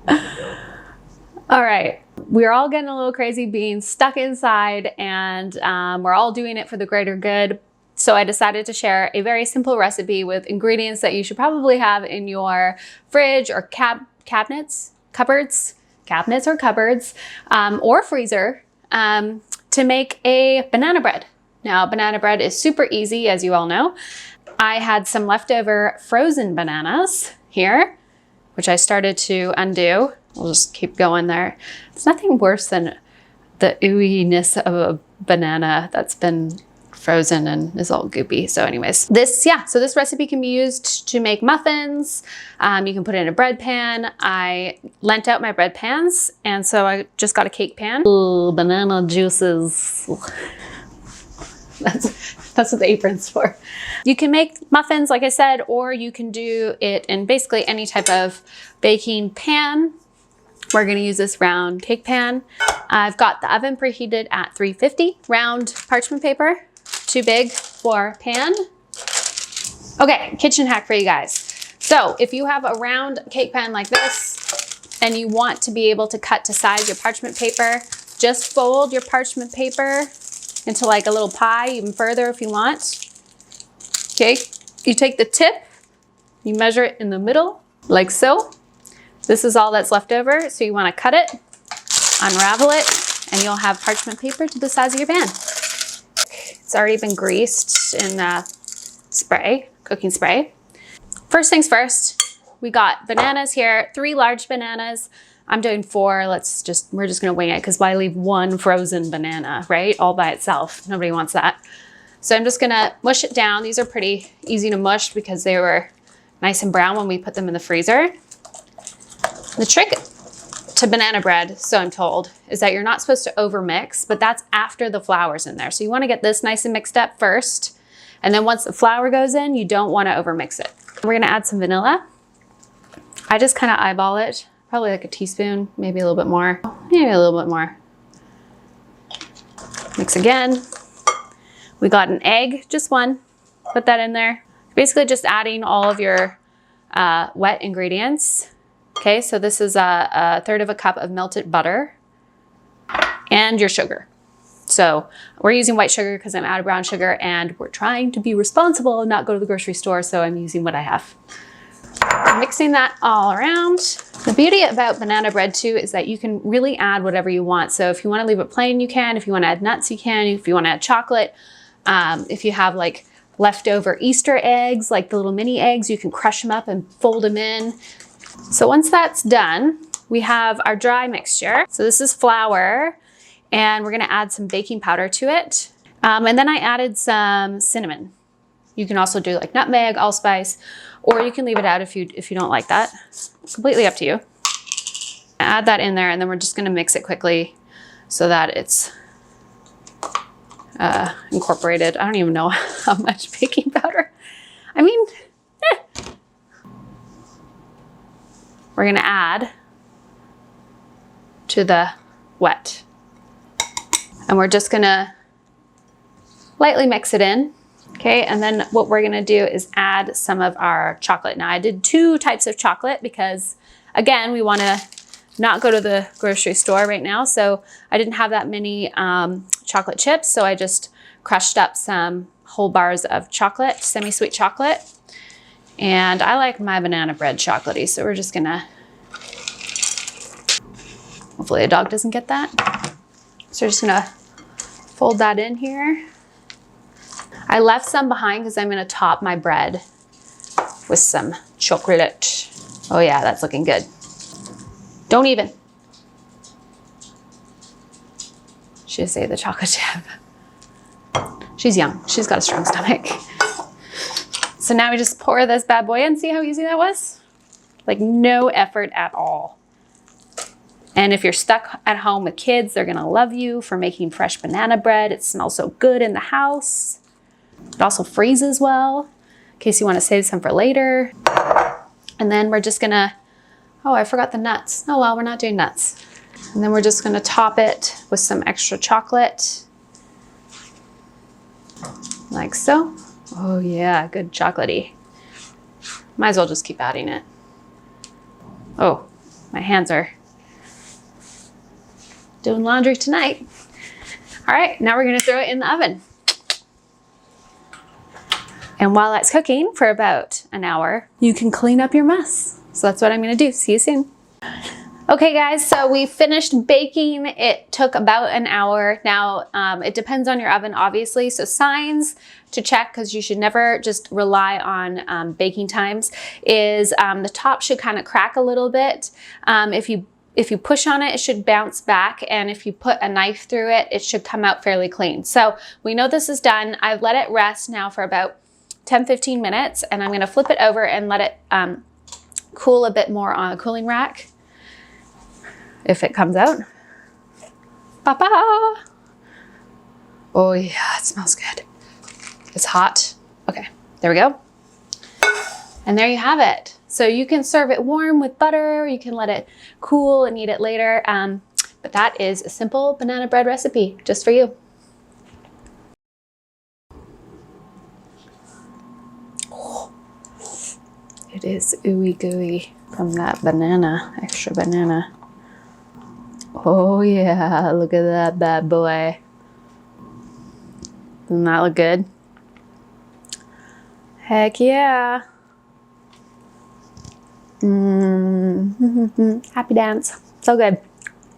All right, we're all getting a little crazy being stuck inside, and we're all doing it for the greater good. So I decided to share a very simple recipe with ingredients that you should probably have in your fridge or cabinets or cupboards, or freezer, to make a banana bread. Now, banana bread is super easy, as you all know. I had some leftover frozen bananas here, which I started to undo. We'll just keep going there. It's nothing worse than the ooey-ness of a banana that's been frozen and is all goopy. So anyways, so this recipe can be used to make muffins. You can put it in a bread pan. I lent out my bread pans, and so I just got a cake pan. Ooh, banana juices. That's what the apron's for. You can make muffins, like I said, or you can do it in basically any type of baking pan. We're gonna use this round cake pan. I've got the oven preheated at 350. Round parchment paper, too big for pan. Okay, kitchen hack for you guys. So if you have a round cake pan like this and you want to be able to cut to size your parchment paper, just fold your parchment paper into like a little pie, even further if you want. Okay, you take the tip, you measure it in the middle, like so. This is all that's left over, so you wanna cut it, unravel it, and you'll have parchment paper to the size of your pan. It's already been greased in cooking spray. First things first, we got bananas here, 3 large bananas. I'm doing 4, we're just gonna wing it, because why leave one frozen banana, right? All by itself, nobody wants that. So I'm just gonna mush it down. These are pretty easy to mush because they were nice and brown when we put them in the freezer. The trick to banana bread, so I'm told, is that you're not supposed to overmix, but that's after the flour's in there. So you wanna get this nice and mixed up first, and then once the flour goes in, you don't wanna overmix it. We're gonna add some vanilla. I just kinda eyeball it, probably like a teaspoon, maybe a little bit more, maybe a little bit more. Mix again. We got an egg, just one, put that in there. Basically just adding all of your wet ingredients. Okay, so this is a 1/3 of a cup of melted butter and your sugar. So we're using white sugar because I'm out of brown sugar, and we're trying to be responsible and not go to the grocery store, so I'm using what I have. Mixing that all around. The beauty about banana bread too is that you can really add whatever you want. So if you want to leave it plain, you can. If you want to add nuts, you can. If you want to add chocolate, if you have like leftover Easter eggs, like the little mini eggs, you can crush them up and fold them in. So once that's done, we have our dry mixture. So this is flour, and we're gonna add some baking powder to it. And then I added some cinnamon. You can also do like nutmeg, allspice, or you can leave it out if you don't like that. It's completely up to you. Add that in there, and then we're just gonna mix it quickly so that it's incorporated. I don't even know how much baking powder. I mean, We're gonna add to the wet. And we're just gonna lightly mix it in. Okay, and then what we're gonna do is add some of our chocolate. Now I did 2 types of chocolate because, again, we wanna not go to the grocery store right now, so I didn't have that many chocolate chips, so I just crushed up some whole bars of chocolate, semi-sweet chocolate. And I like my banana bread chocolatey, so we're just gonna, hopefully a dog doesn't get that. So we're just gonna fold that in here. I left some behind because I'm gonna top my bread with some chocolate. Oh yeah, that's looking good. Don't even. Should say the chocolate chip. She's young, she's got a strong stomach. So now we just pour this bad boy in. See how easy that was? Like no effort at all. And if you're stuck at home with kids, they're gonna love you for making fresh banana bread. It smells so good in the house. It also freezes well, in case you wanna save some for later. And then we're just gonna, oh, I forgot the nuts. Oh well, we're not doing nuts. And then we're just gonna top it with some extra chocolate. Like so. Oh yeah, good chocolatey. Might as well just keep adding it. Oh, My hands are doing laundry tonight. All right, now we're gonna throw it in the oven. And while that's cooking for about an hour, you can clean up your mess. So that's what I'm gonna do. See you soon. Okay guys, so we finished baking. It took about an hour. Now, it depends on your oven, obviously. So signs to check, because you should never just rely on baking times, is the top should kind of crack a little bit. If you push on it, it should bounce back. And if you put a knife through it, it should come out fairly clean. So we know this is done. I've let it rest now for about 10-15 minutes, and I'm gonna flip it over and let it cool a bit more on a cooling rack. If it comes out. Ba-ba! Oh yeah, it smells good. It's hot. Okay, there we go. And there you have it. So you can serve it warm with butter, or you can let it cool and eat it later. But that is a simple banana bread recipe just for you. It is ooey gooey from that banana, extra banana. Oh yeah, look at that bad boy. Doesn't that look good? Heck yeah. Happy dance. So good.